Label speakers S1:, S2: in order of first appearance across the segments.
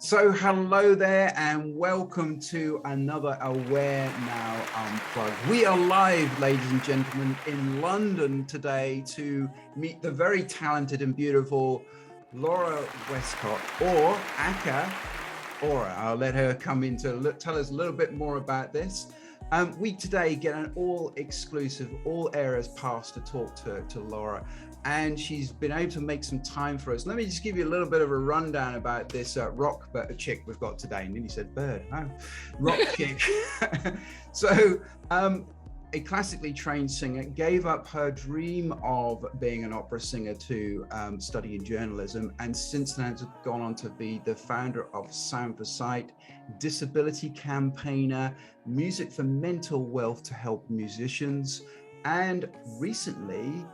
S1: So hello there and welcome to another AwareNow Unplugged. We are live, ladies and gentlemen, in London today to meet the very talented and beautiful Laura Westcott, or Aura. I'll let her come in to tell us a little bit more about this. We today get an all-exclusive, all areas pass to talk to Laura, and she's been able to make some time for us. Let me just give you a little bit of a rundown about this rock chick we've got today. And then you said bird, no, rock chick. So a classically trained singer gave up her dream of being an opera singer to study in journalism, and since then has gone on to be the founder of Sound for Sight, disability campaigner, music for mental wealth to help musicians, and recently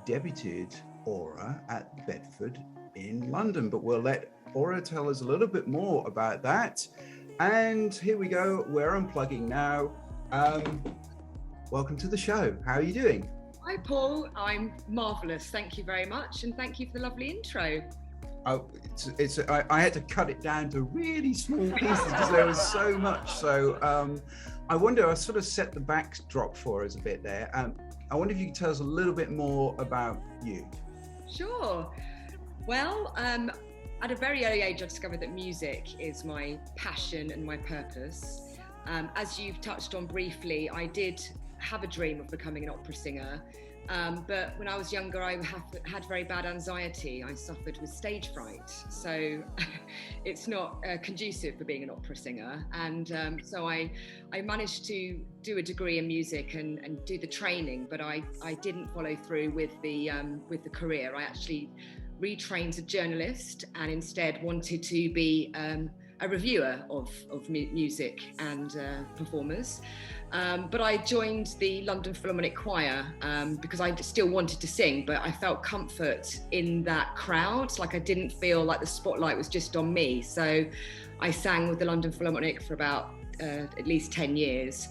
S1: debuted Aura at Bedford in London. But we'll let Aura tell us a little bit more about that. And here we go, we're unplugging now. Welcome to the show. How are you doing?
S2: Hi, Paul. I'm marvellous. Thank you very much. And thank you for the lovely intro.
S1: Oh, I had to cut it down to really small pieces because there was so much. So I wonder, I sort of set the backdrop for us a bit there. I wonder if you could tell us a little bit more about you.
S2: Sure. Well, at a very early age, I discovered that music is my passion and my purpose. As you've touched on briefly, I did have a dream of becoming an opera singer. But when I was younger, I had very bad anxiety. I suffered with stage fright. So it's not conducive for being an opera singer. And so I managed to do a degree in music and do the training, but I didn't follow through with the career. I actually retrained as a journalist and instead wanted to be a reviewer of music and performers. But I joined the London Philharmonic Choir because I still wanted to sing, but I felt comfort in that crowd. Like I didn't feel like the spotlight was just on me. So I sang with the London Philharmonic for about at least 10 years.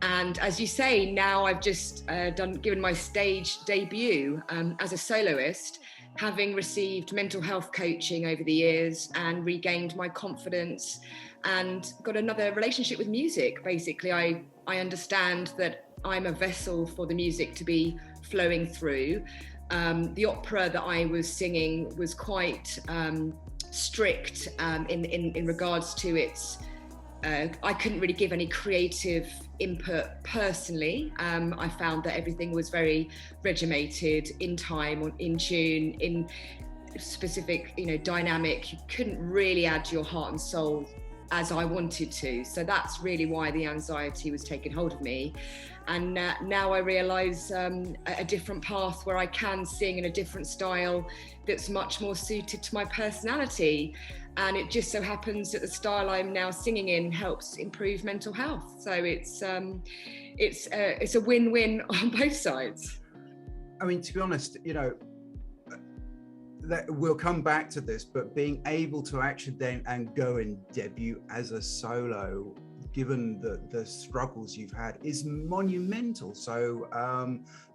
S2: And as you say, now I've just given my stage debut as a soloist, having received mental health coaching over the years and regained my confidence and got another relationship with music. Basically, I understand that I'm a vessel for the music to be flowing through. The opera that I was singing was quite strict in regards to its I couldn't really give any creative input personally. I found that everything was very regimented, in time, in tune, in specific, dynamic. You couldn't really add your heart and soul as I wanted to. So that's really why the anxiety was taking hold of me. And now I realise a different path where I can sing in a different style that's much more suited to my personality. And it just so happens that the style I'm now singing in helps improve mental health. So it's a win-win on both sides.
S1: I mean, to be honest, that we'll come back to this, but being able to actually then and go and debut as a solo, given the struggles you've had, is monumental. So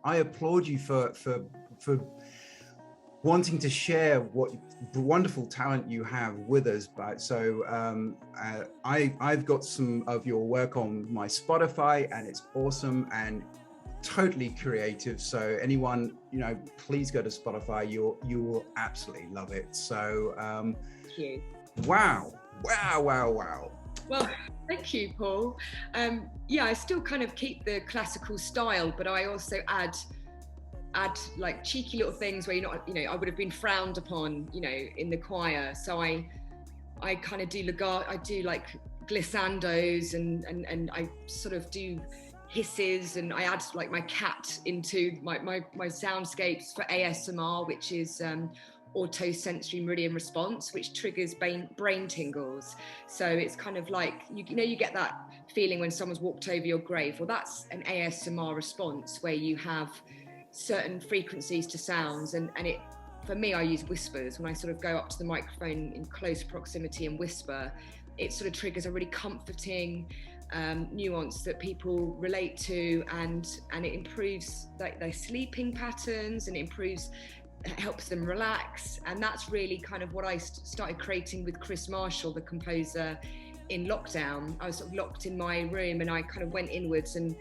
S1: I applaud you for wanting to share what wonderful talent you have with us. But so I've got some of your work on my Spotify, and it's awesome and totally creative. So anyone, please go to Spotify. You will absolutely love it. So
S2: thank you.
S1: Wow.
S2: Well, thank you, Paul. I still kind of keep the classical style, but I also add like cheeky little things where I would have been frowned upon, in the choir. So I kind of do I do like glissandos and I sort of do hisses, and I add like my cat into my soundscapes for ASMR, which is autosensory meridian response, which triggers brain tingles. So it's kind of like, you get that feeling when someone's walked over your grave. Well, that's an ASMR response where you have certain frequencies to sounds, and it, for me, I use whispers. When I sort of go up to the microphone in close proximity and whisper, it sort of triggers a really comforting nuance that people relate to, and it improves their sleeping patterns, and it improves helps them relax. And that's really kind of what I started creating with Chris Marshall, the composer, in lockdown. I was sort of locked in my room, and I kind of went inwards and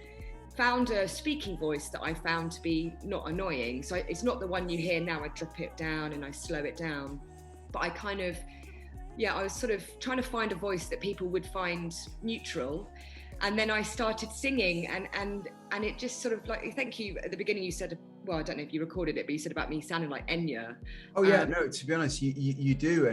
S2: found a speaking voice that I found to be not annoying. So it's not the one you hear now. I drop it down and I slow it down, but I kind of, I was sort of trying to find a voice that people would find neutral. And then I started singing, and it just sort of like, thank you. At the beginning you said, well, I don't know if you recorded it, but you said about me sounding like Enya.
S1: Oh yeah, no, to be honest, you do.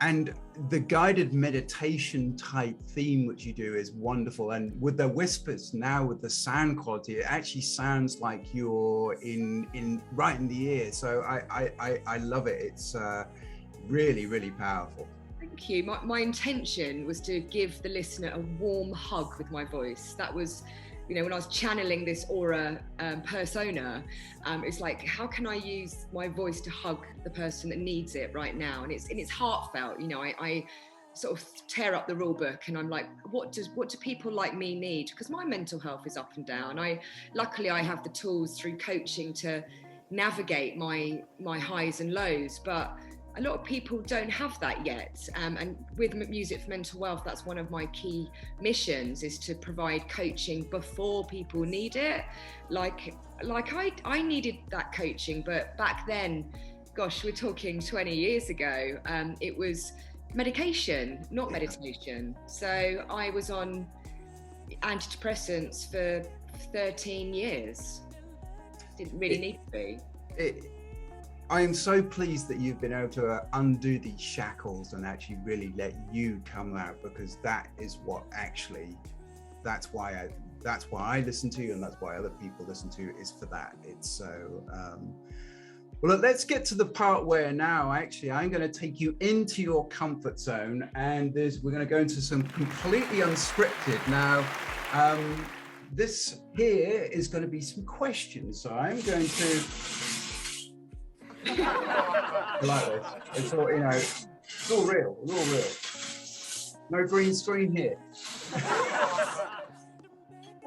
S1: And the guided meditation type theme which you do is wonderful. And with the whispers now, with the sound quality, it actually sounds like you're in right in the ear. So I love it. It's really, really powerful.
S2: Thank you. My intention was to give the listener a warm hug with my voice. That was, when I was channeling this aura persona, it's like, how can I use my voice to hug the person that needs it right now? And it's heartfelt. I sort of tear up the rule book, and I'm like, what do people like me need? Because my mental health is up and down. Luckily I have the tools through coaching to navigate my highs and lows, but a lot of people don't have that yet. And with Music for Mental Wealth, that's one of my key missions, is to provide coaching before people need it. Like I needed that coaching, but back then, gosh, we're talking 20 years ago, it was medication, not meditation. So I was on antidepressants for 13 years. Didn't really need to be.
S1: I am so pleased that you've been able to undo these shackles and actually really let you come out, because that is what actually, that's why I listen to you, and that's why other people listen to you, is for that. It's so, well, let's get to the part where now actually I'm going to take you into your comfort zone, and we're going to go into some completely unscripted. Now, this here is going to be some questions. So I'm going to, I like this. It's all, it's all real. It's all real. No green screen here.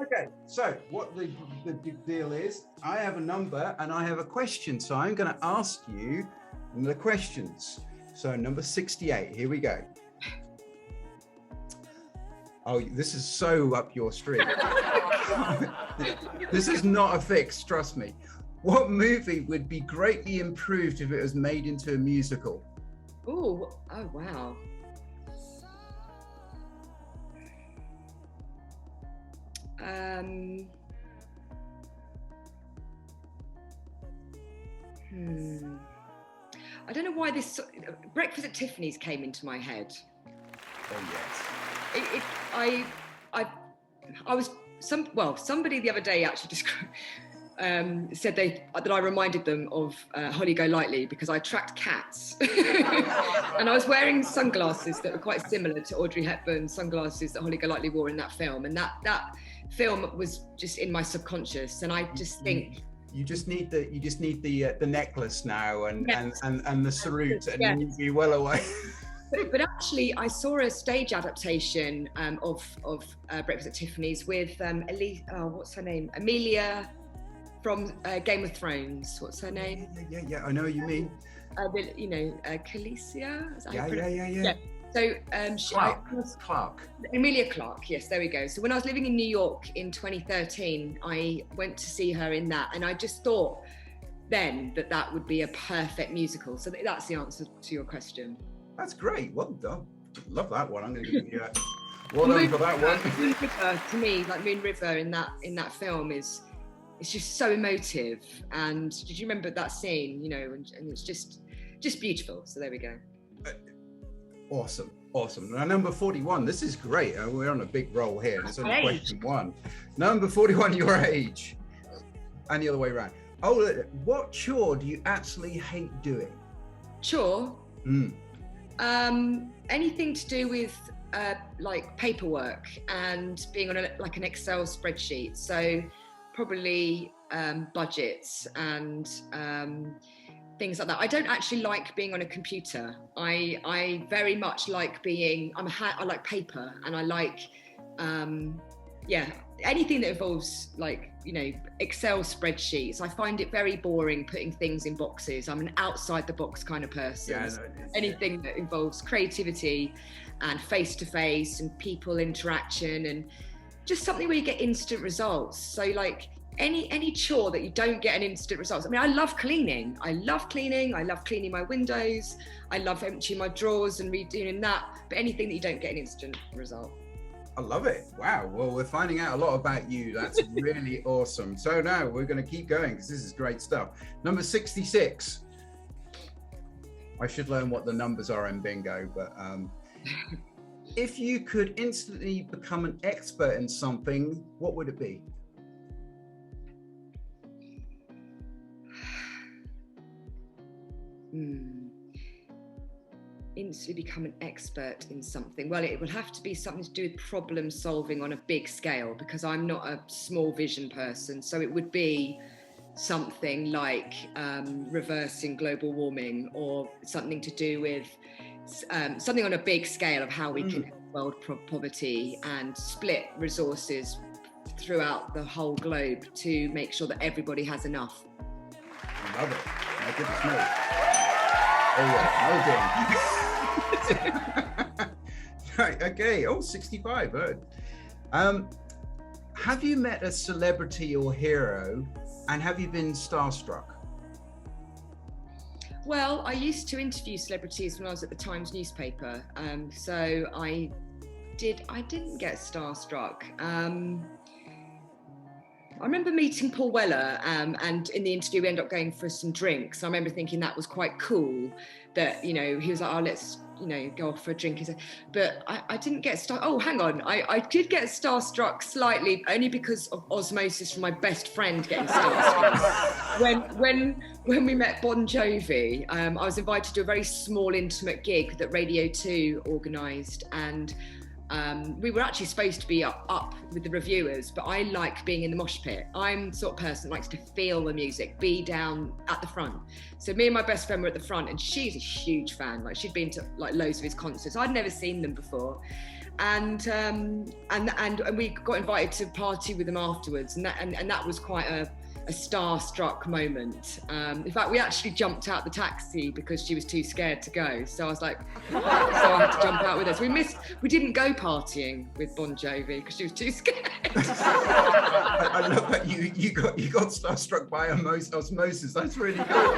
S1: Okay, so what the big deal is, I have a number and I have a question. So I'm going to ask you the questions. So number 68, here we go. Oh, this is so up your street. This is not a fix, trust me. What movie would be greatly improved if it was made into a musical?
S2: Oh wow. I don't know why this Breakfast at Tiffany's came into my head.
S1: Oh
S2: yes. I was somebody the other day actually described. Said that I reminded them of Holly Golightly, because I tracked cats. And I was wearing sunglasses that were quite similar to Audrey Hepburn's sunglasses that Holly Golightly wore in that film, and that film was just in my subconscious. And I just think
S1: you just need the necklace now and the cerute, and then you'll be well away.
S2: But actually, I saw a stage adaptation of Breakfast at Tiffany's with what's her name? Amelia from Game of Thrones. What's her name?
S1: Yeah. I know what you mean.
S2: Khaleesi.
S1: Yeah.
S2: So
S1: Clark.
S2: Emilia Clarke. Yes, there we go. So when I was living in New York in 2013, I went to see her in that, and I just thought then that would be a perfect musical. So that's the answer to your question.
S1: That's great. Well done. Love that one. I'm going to give you well done for that one.
S2: Moon River, to me, like Moon River in that film it's just so emotive. And did you remember that scene? And it's just beautiful. So there we go.
S1: Awesome. Now, number 41. This is great. We're on a big roll here. It's only question one. Number 41. Your age, and the other way around. Oh, what chore do you absolutely hate doing?
S2: Chore. Anything to do with like paperwork and being on an Excel spreadsheet. So probably budgets and things like that. I don't actually like being on a computer. I very much like I like paper, and I like yeah, anything that involves like, Excel spreadsheets. I find it very boring putting things in boxes. I'm an outside the box kind of person.
S1: Yeah,
S2: Anything that involves creativity and face-to-face and people interaction and just something where you get instant results. So like any chore that you don't get an instant results. I mean, I love cleaning. I love cleaning my windows. I love emptying my drawers and redoing that. But anything that you don't get an instant result.
S1: I love it. Wow. Well, we're finding out a lot about you. That's really awesome. So now we're going to keep going because this is great stuff. Number 66. I should learn what the numbers are in bingo, but if you could instantly become an expert in something, what would it be?
S2: Instantly become an expert in something. Well, it would have to be something to do with problem solving on a big scale, because I'm not a small vision person. So it would be something like reversing global warming, or something to do with something on a big scale of how we can end world poverty and split resources throughout the whole globe to make sure that everybody has enough.
S1: I love it. My goodness me. Oh, well done. Right, okay. Oh, 65. Good. Have you met a celebrity or hero, and have you been starstruck?
S2: Well, I used to interview celebrities when I was at the Times newspaper, so I didn't get starstruck. I remember meeting Paul Weller, and in the interview we ended up going for some drinks. I remember thinking that was quite cool, that, he was like, oh, let's, go off for a drink. But I didn't get oh, hang on. I did get starstruck slightly, only because of osmosis from my best friend getting starstruck. when we met Bon Jovi, I was invited to a very small, intimate gig that Radio 2 organised, and we were actually supposed to be up with the reviewers, but I like being in the mosh pit. I'm the sort of person that likes to feel the music, be down at the front. So me and my best friend were at the front, and she's a huge fan. Like, she'd been to like loads of his concerts. I'd never seen them before. And we got invited to party with them afterwards, and that was quite a starstruck moment. In fact, we actually jumped out the taxi because she was too scared to go. So I was like, so I had to jump out with us. We didn't go partying with Bon Jovi because she was too scared.
S1: I love that you got starstruck by osmosis. That's really cool.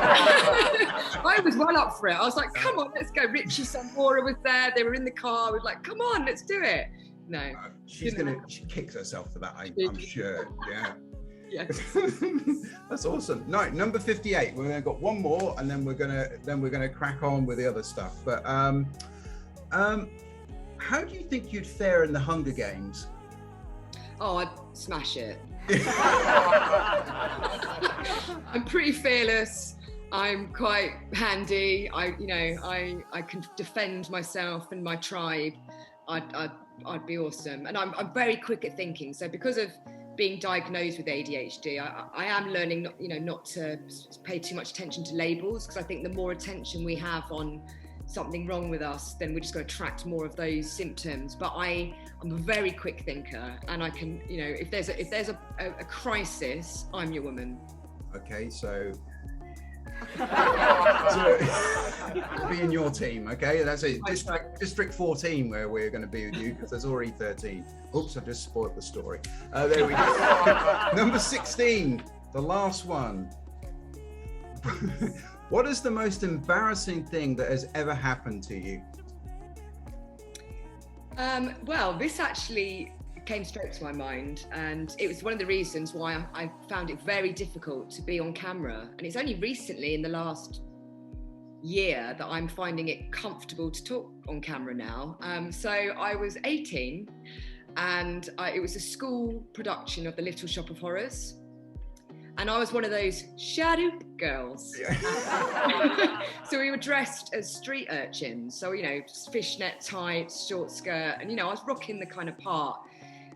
S2: I was well up for it. I was like, come on, let's go. Richie Sambora was there. They were in the car. We were like, come on, let's do it. No.
S1: She kicks herself for that, I'm sure. Yeah.
S2: Yes.
S1: That's awesome. No, number 58. We've got one more, and then we're gonna crack on with the other stuff. But how do you think you'd fare in the Hunger Games?
S2: Oh, I'd smash it. I'm pretty fearless. I'm quite handy. I can defend myself and my tribe. I'd be awesome, and I'm very quick at thinking. So because of being diagnosed with ADHD, I am learning not to pay too much attention to labels, because I think the more attention we have on something wrong with us, then we're just going to attract more of those symptoms. But I'm a very quick thinker, and I can, if there's a crisis, I'm your woman.
S1: Okay, so be in your team. Okay, that's it. District 14, where we're going to be with you, because there's already 13. Oops, I just spoiled the story. There we go. Number 16, the last one. What is the most embarrassing thing that has ever happened to you?
S2: Well, this actually came straight to my mind, and it was one of the reasons why I found it very difficult to be on camera. And it's only recently, in the last year, that I'm finding it comfortable to talk on camera now. So I was 18, and it was a school production of The Little Shop of Horrors. And I was one of those shadow girls. Yeah. So we were dressed as street urchins. So, fishnet tights, short skirt, and, I was rocking the kind of part.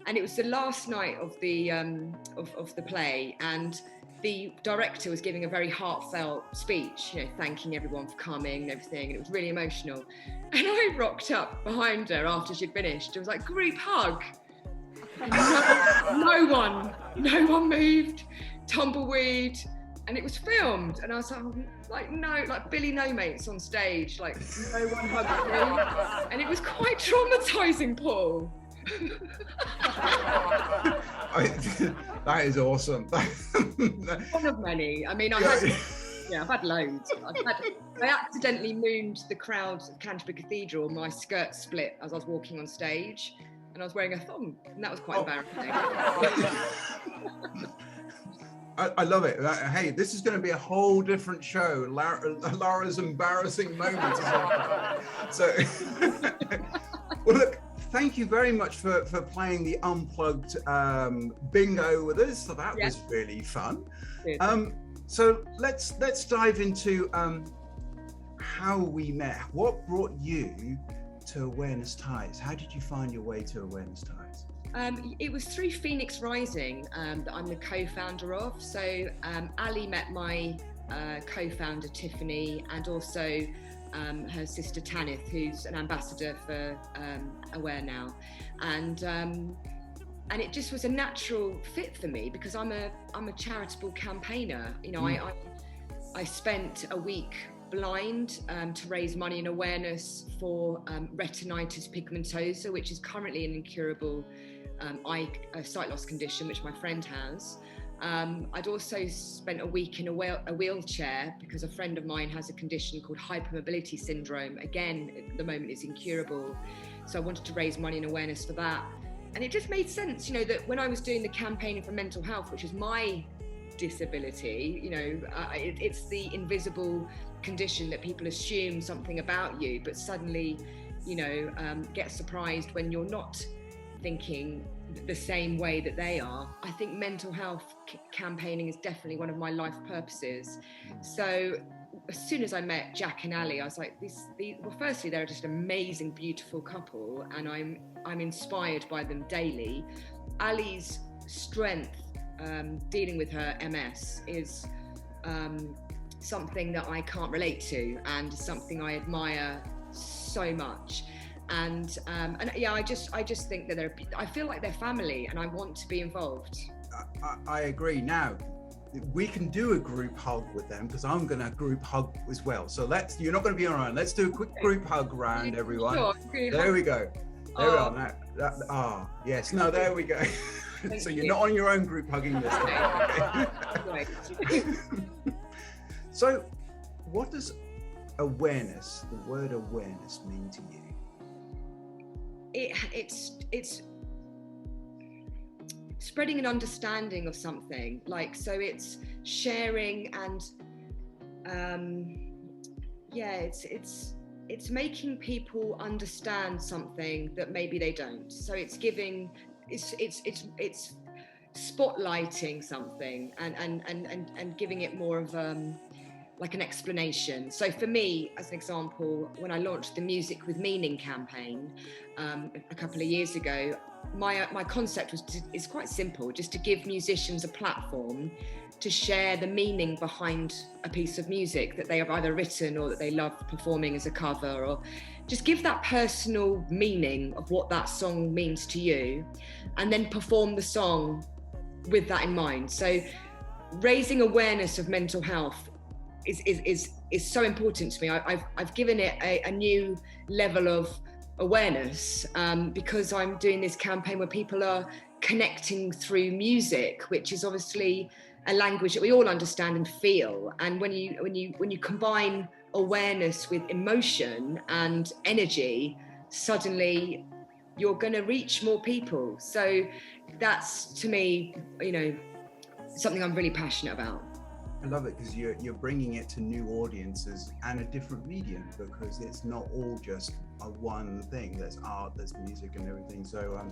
S2: And it was the last night of the of the play, and the director was giving a very heartfelt speech, thanking everyone for coming and everything, and it was really emotional. And I rocked up behind her after she'd finished. It was like, group hug. No one moved, tumbleweed, and it was filmed. And I was like, no, like Billy No Mates on stage, like no one hugged me. And it was quite traumatizing, Paul.
S1: That is awesome.
S2: One of many. I mean, I've had loads. I accidentally mooned the crowd at Canterbury Cathedral. My skirt split as I was walking on stage, and I was wearing a thong, and that was quite embarrassing.
S1: I love it. Hey, this is going to be a whole different show. Laura's embarrassing moments. So, well, look. Thank you very much for playing the Unplugged bingo with us. So that was really fun. So let's dive into how we met. What brought you to Awareness Ties? How did you find your way to Awareness Ties?
S2: It was through Phoenix Rising that I'm the co-founder of. So Ali met my co-founder Tiffany, and also her sister Tanith, who's an ambassador for AwareNow, and it just was a natural fit for me because I'm a charitable campaigner. You know, I spent a week blind to raise money and awareness for retinitis pigmentosa, which is currently an incurable sight loss condition, which my friend has. I'd also spent a week in a wheelchair because a friend of mine has a condition called hypermobility syndrome. Again, at the moment it's incurable. So I wanted to raise money and awareness for that. And it just made sense, you know, that when I was doing the campaigning for mental health, which is my disability, you know, it's the invisible condition that people assume something about you, but suddenly, you know, get surprised when you're not thinking the same way that they are. I think mental health campaigning is definitely one of my life purposes. So as soon as I met Jack and Ali, I was like, well, firstly, they're just an amazing, beautiful couple, and I'm inspired by them daily. Ali's strength dealing with her MS is something that I can't relate to, and something I admire so much. And yeah, I just think that I feel like they're family, and I want to be involved.
S1: I agree. Now, we can do a group hug with them because I'm going to group hug as well. So you're not going to be on your own. Let's do a quick group hug round, everyone. Sure. There we go. There we are. Yes. No, there we go. So you're not on your own group hugging this time. Okay? So what does awareness, the word awareness, mean to you?
S2: It's spreading an understanding of something, like, so it's sharing and it's making people understand something that maybe they don't. So it's spotlighting something and giving it more of like an explanation. So for me, as an example, when I launched the Music with Meaning campaign a couple of years ago, my concept is quite simple, just to give musicians a platform to share the meaning behind a piece of music that they have either written or that they love performing as a cover, or just give that personal meaning of what that song means to you, and then perform the song with that in mind. So raising awareness of mental health is so important to me. I've given it a new level of awareness because I'm doing this campaign where people are connecting through music, which is obviously a language that we all understand and feel. And when you combine awareness with emotion and energy, suddenly you're going to reach more people. So that's, to me, you know, something I'm really passionate about.
S1: I love it because you're bringing it to new audiences and a different medium, because it's not all just a one thing. There's art, there's music and everything. So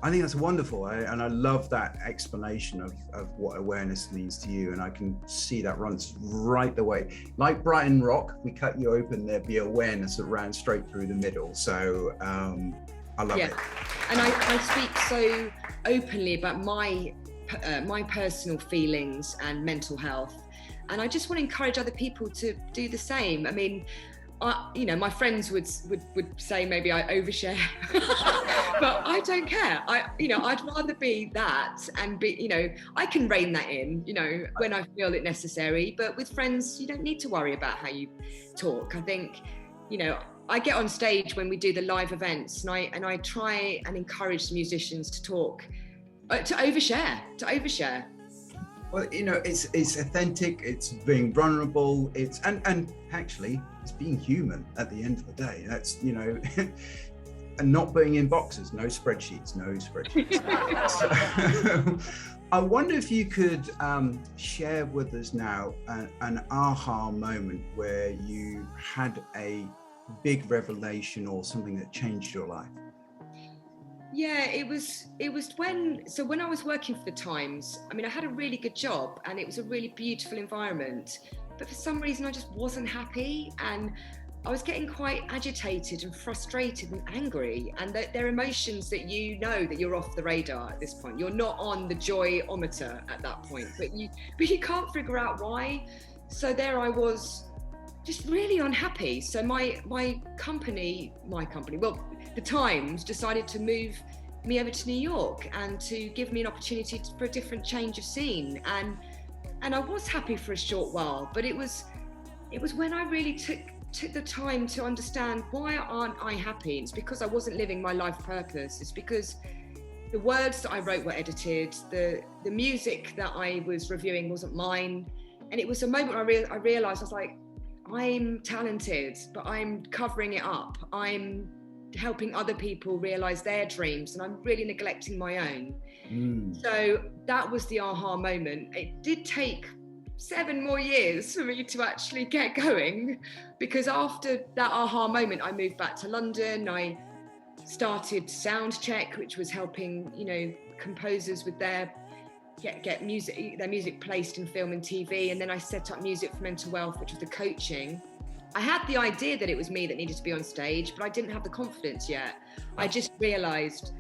S1: I think that's wonderful. And I love that explanation of what awareness means to you. And I can see that runs right the way. Like Brighton Rock, we cut you open, there'd be awareness that ran straight through the middle. So I love it.
S2: And I speak so openly about my personal feelings and mental health, and I just want to encourage other people to do the same. I mean, my friends would say maybe I overshare, but I don't care. I'd rather be that and be, I can rein that in, when I feel it necessary. But with friends, you don't need to worry about how you talk. I think, I get on stage when we do the live events, and I try and encourage the musicians to talk, to overshare.
S1: Well, it's authentic, it's being vulnerable, and actually it's being human at the end of the day. That's, and not being in boxes, no spreadsheets. So, I wonder if you could share with us now an aha moment where you had a big revelation or something that changed your life.
S2: Yeah, it was when I was working for the Times, I had a really good job and it was a really beautiful environment, but for some reason I just wasn't happy, and I was getting quite agitated and frustrated and angry, and they're emotions that that you're off the radar at this point. You're not on the joy-ometer at that point, but you can't figure out why. So there I was, just really unhappy. So my company, well, the Times decided to move me over to New York and to give me an opportunity for a different change of scene. And I was happy for a short while, but it was when I really took the time to understand, why aren't I happy? It's because I wasn't living my life purpose. It's because the words that I wrote were edited, the music that I was reviewing wasn't mine. And it was a moment I realized, I was like, I'm talented, but I'm covering it up. I'm helping other people realize their dreams, and I'm really neglecting my own. So that was the aha moment. It did take 7 more years for me to actually get going, because after that aha moment, I moved back to London. I started Soundcheck, which was helping, composers with their music placed in film and TV. And then I set up Music for Mental Wealth, which was the coaching. I had the idea that it was me that needed to be on stage, but I didn't have the confidence yet. I just realized,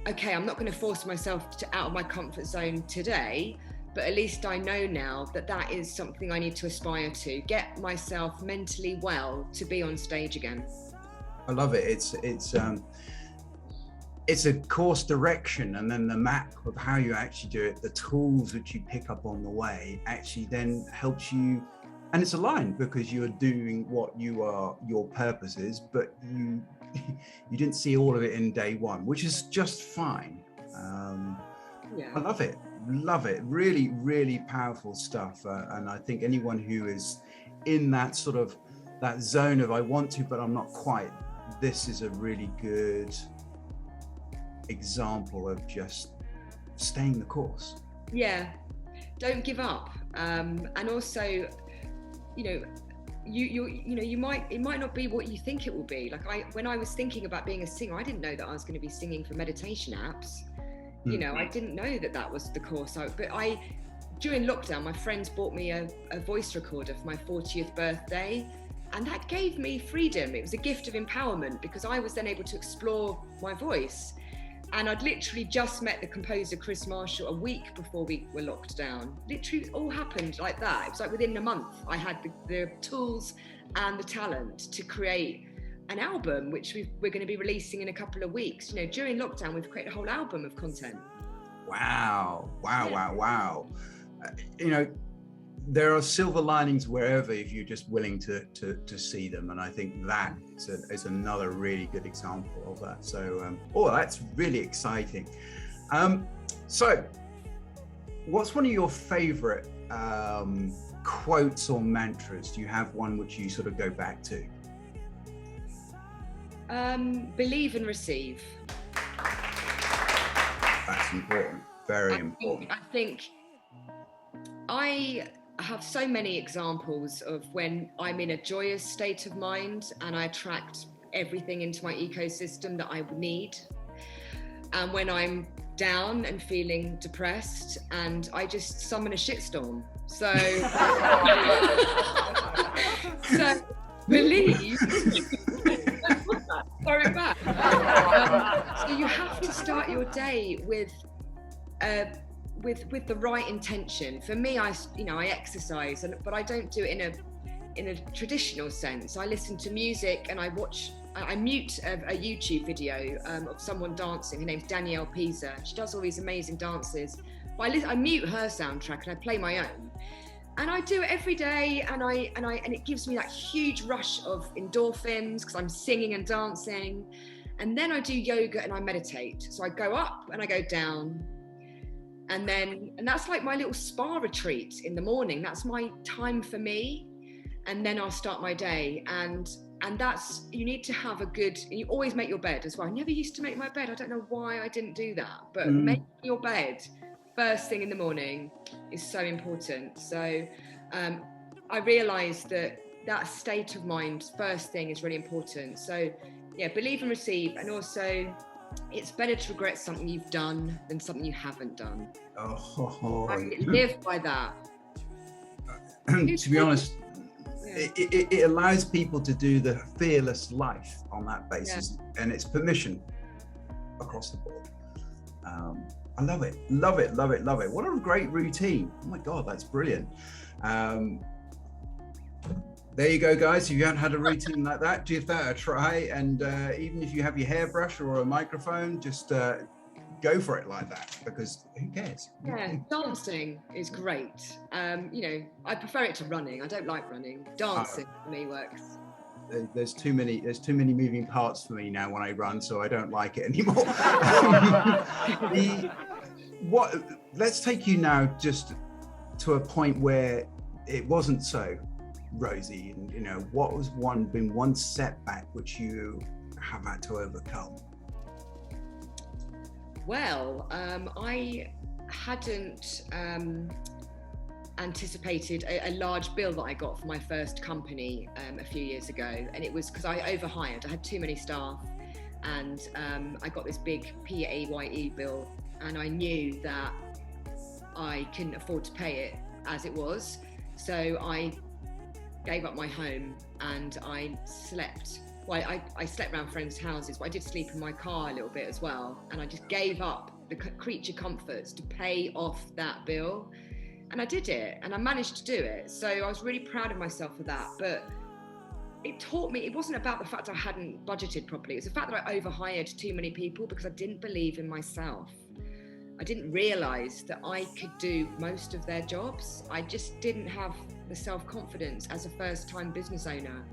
S2: okay, I'm not going to force myself out of my comfort zone today, but at least I know now that is something I need to aspire to, get myself mentally well to be on stage again.
S1: I love it. It's a course direction, and then the map of how you actually do it, the tools that you pick up on the way actually then helps you. And it's aligned because you're doing what your purpose is, but you didn't see all of it in day one, which is just fine. I love it. Really, really powerful stuff. And I think anyone who is in that sort of that zone of I want to, but I'm not quite, this is a really good example of just staying the course.
S2: Yeah, don't give up. And also, it might not be what you think it will be. Like when I was thinking about being a singer, I didn't know that I was going to be singing for meditation apps. I didn't know that was the course. During lockdown, my friends bought me a voice recorder for my 40th birthday, and that gave me freedom. It was a gift of empowerment because I was then able to explore my voice. And I'd literally just met the composer Chris Marshall a week before we were locked down. Literally, it all happened like that. It was like within a month, I had the tools and the talent to create an album, which we're going to be releasing in a couple of weeks. During lockdown, we've created a whole album of content.
S1: Wow. There are silver linings wherever, if you're just willing to see them. And I think that is another really good example of that. So, that's really exciting. So what's one of your favorite quotes or mantras? Do you have one which you sort of go back to?
S2: Believe and receive.
S1: That's important. Very important.
S2: I think I have so many examples of when I'm in a joyous state of mind and I attract everything into my ecosystem that I need. And when I'm down and feeling depressed, and I just summon a shitstorm. So, believe. Throw it back. So you have to start your day with the right intention. For me, I exercise, but I don't do it in a traditional sense. I listen to music and I mute a YouTube video of someone dancing. Her name's Danielle Pisa. She does all these amazing dances. But I mute her soundtrack and I play my own. And I do it every day, and it gives me that huge rush of endorphins because I'm singing and dancing. And then I do yoga and I meditate. So I go up and I go down. And that's like my little spa retreat in the morning. That's my time for me. And then I'll start my day. And that's, you need to have you always make your bed as well. I never used to make my bed. I don't know why I didn't do that, but making your bed first thing in the morning is so important. So I realized that state of mind first thing is really important. So yeah, believe and receive. And also it's better to regret something you've done than something you haven't done. I live by that.
S1: To be honest, it allows people to do the fearless life on that basis, and it's permission across the board. I love it. What a great routine. Oh my God, that's brilliant. There you go, guys. If you haven't had a routine like that, give that a try. And even if you have your hairbrush or a microphone, just go for it like that, because who cares?
S2: Yeah, dancing is great. I prefer it to running. I don't like running. Dancing for me works.
S1: There's too many moving parts for me now when I run, so I don't like it anymore. Let's take you now just to a point where it wasn't so rosy, and what was been one setback which you have had to overcome?
S2: Well, I hadn't anticipated a large bill that I got for my first company a few years ago, and it was because I overhired. I had too many staff, and I got this big PAYE bill, and I knew that I couldn't afford to pay it as it was, so I gave up my home and I slept. Well, I slept around friends' houses, but I did sleep in my car a little bit as well. And I just gave up the creature comforts to pay off that bill. And I did it, and I managed to do it. So I was really proud of myself for that. But it taught me, it wasn't about the fact I hadn't budgeted properly. It was the fact that I overhired too many people because I didn't believe in myself. I didn't realise that I could do most of their jobs. I just didn't have the self-confidence as a first-time business owner.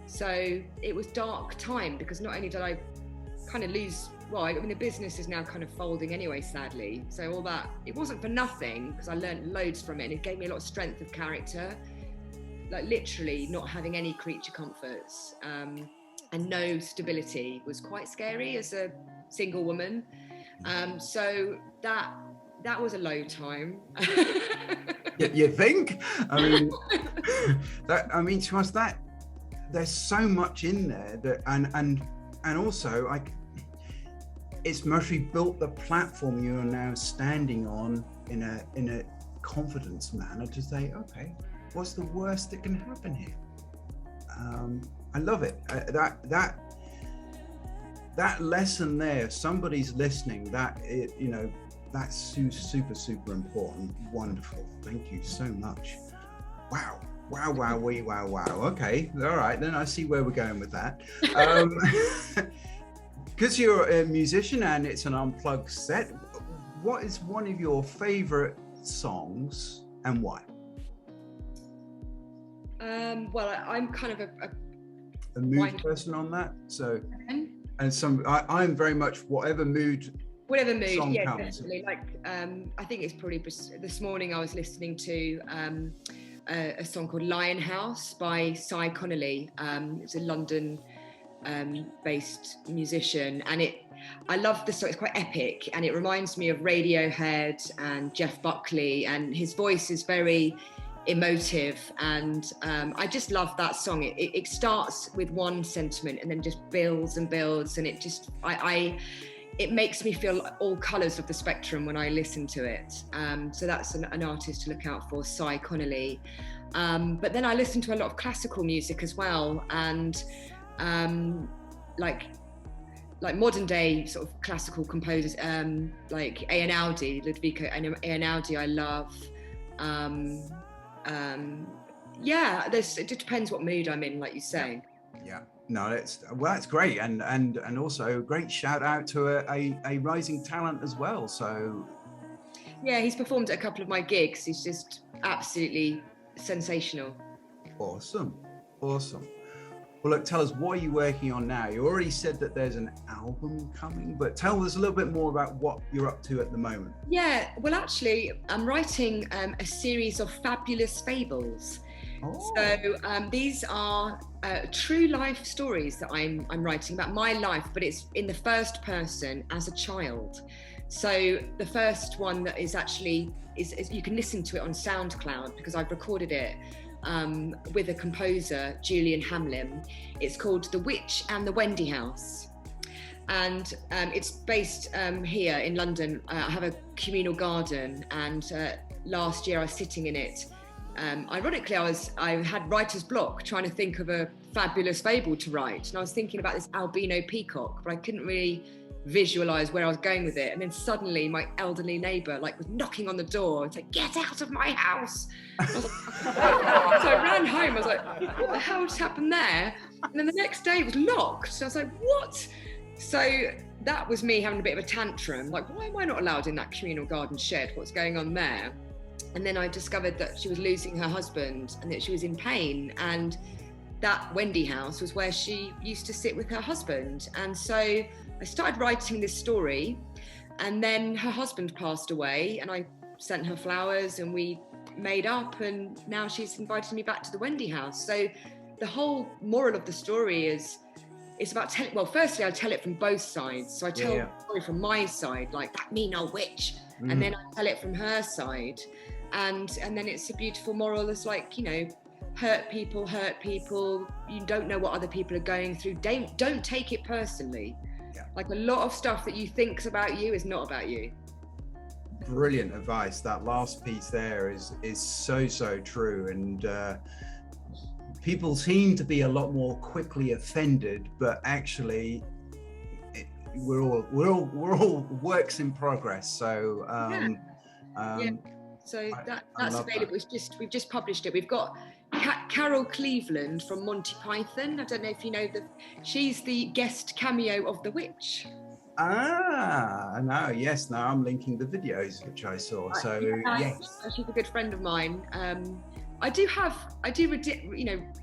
S2: So it was dark time, because not only did I kind of lose, the business is now kind of folding anyway, sadly. So all that, it wasn't for nothing, because I learned loads from it, and it gave me a lot of strength of character, like literally not having any creature comforts and no stability was quite scary as a single woman. So that was a low time.
S1: You think? To us, that there's so much in there that, and also it's mostly built the platform you are now standing on in a confidence manner to say, okay, what's the worst that can happen here? I love it. That lesson there, if somebody's listening, that's super, super important. Wonderful. Thank you so much. Wow. Okay. All right. Then I see where we're going with that. Because you're a musician and it's an unplugged set, what is one of your favorite songs and why?
S2: I'm kind of
S1: a mood person on that. So, I'm very much whatever mood,
S2: yeah,
S1: comes.
S2: Definitely. I think it's probably this morning I was listening to a song called Lionhouse by Cy Connolly. It's a London based musician, and I love the song. It's quite epic, and it reminds me of Radiohead and Jeff Buckley, and his voice is very emotive, and I just love that song. It starts with one sentiment and then just builds and builds, and it makes me feel all colours of the spectrum when I listen to it. So that's an artist to look out for, Cy Connolly. But then I listen to a lot of classical music as well, and like modern day sort of classical composers, like Einaudi, Ludovico Einaudi, I love. Yeah, it depends what mood I'm in, like you say.
S1: Yeah. No, that's great, and also a great shout out to a rising talent as well. So
S2: Yeah, he's performed at a couple of my gigs. He's just absolutely sensational.
S1: awesome. Well, look, tell us, what are you working on now? You already said that there's an album coming, but tell us a little bit more about what you're up to at the moment.
S2: Yeah, well, actually, I'm writing a series of fabulous fables.
S1: Oh.
S2: So these are true life stories that I'm writing about my life, but it's in the first person as a child. So the first one that is actually is you can listen to it on SoundCloud because I've recorded it with a composer, Julian Hamlin. It's called The Witch and the Wendy House. And it's based here in London. I have a communal garden, and last year I was sitting in it. Ironically, I had writer's block trying to think of a fabulous fable to write, and I was thinking about this albino peacock, but I couldn't really visualize where I was going with it. And then suddenly my elderly neighbor was knocking on the door and said, "Get out of my house." So I ran home. I was like, what the hell just happened there? And then the next day it was locked. So I was like, what? So that was me having a bit of a tantrum. Why am I not allowed in that communal garden shed? What's going on there? And then I discovered that she was losing her husband and that she was in pain. And that Wendy house was where she used to sit with her husband. And so I started writing this story, and then her husband passed away, and I sent her flowers and we made up, and now she's invited me back to the Wendy house. So the whole moral of the story is it's about telling, well, firstly I tell it from both sides. So I tell the story from my side, like that mean old witch, and then I tell it from her side. And then it's a beautiful moral that's hurt people. You don't know what other people are going through. Don't take it personally. Yeah. A lot of stuff that you think's about you is not about you.
S1: Brilliant advice. That last piece there is so true. And people seem to be a lot more quickly offended, but actually we're all works in progress. So
S2: So that's available. We've just published it. We've got Carol Cleveland from Monty Python. I don't know if you know she's the guest cameo of the witch.
S1: No, yes. Now I'm linking the videos which I saw. So yes,
S2: she's a good friend of mine. I do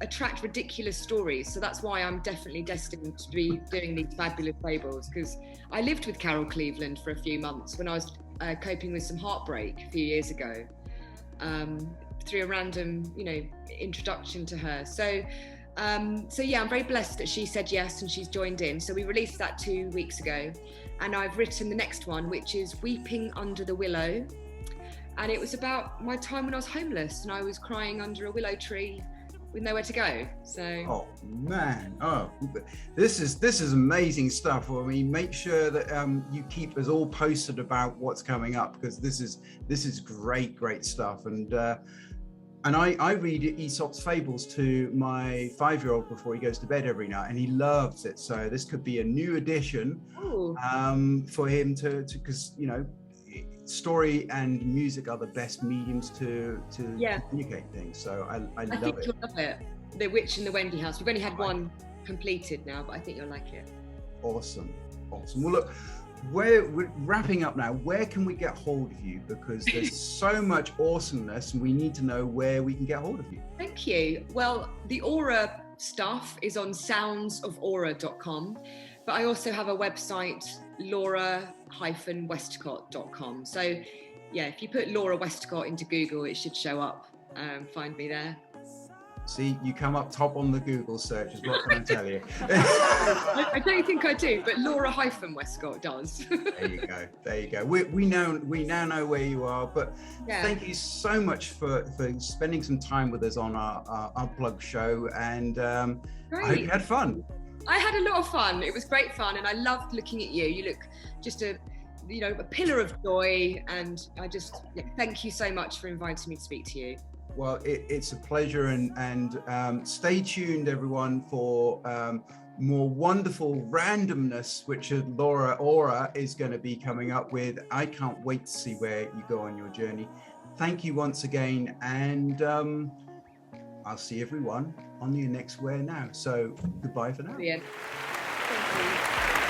S2: attract ridiculous stories, so that's why I'm definitely destined to be doing these fabulous fables, because I lived with Carol Cleveland for a few months when I was coping with some heartbreak a few years ago, through a random, introduction to her. So yeah, I'm very blessed that she said yes and she's joined in. So we released that 2 weeks ago, and I've written the next one, which is Weeping Under the Willow. And it was about my time when I was homeless and I was crying under a willow tree with nowhere to go. So. Oh
S1: man! Oh, this is amazing stuff. I mean, make sure that you keep us all posted about what's coming up, because this is great stuff. And I read Aesop's fables to my 5-year-old before he goes to bed every night, and he loves it. So this could be a new addition for him to because story and music are the best mediums to communicate things. So I love
S2: think
S1: it.
S2: You'll love it. The Witch in the Wendy House. We've only had one completed now, but I think you'll like it.
S1: Awesome. Well, look, we're wrapping up now. Where can we get hold of you? Because there's so much awesomeness, and we need to know where we can get hold of you.
S2: Thank you. Well, the Aura stuff is on soundsofaura.com, but I also have a website, Laura-Westcott.com. So yeah, if you put Laura Westcott into Google, it should show up. Find me there.
S1: See, you come up top on the Google searches. What can I tell you?
S2: I don't think I do, but Laura-Westcott does.
S1: There you go. We now know where you are. But thank you so much for spending some time with us on our Unplugged show. And I hope you had fun.
S2: I had a lot of fun. It was great fun, and I loved looking at you. You look just a pillar of joy, and I just thank you so much for inviting me to speak to you.
S1: Well, it's a pleasure, and stay tuned, everyone, for more wonderful randomness, which Laura Aura is going to be coming up with. I can't wait to see where you go on your journey. Thank you once again, and I'll see everyone on the next AwareNow. So goodbye for now.
S2: Brilliant. Thank you.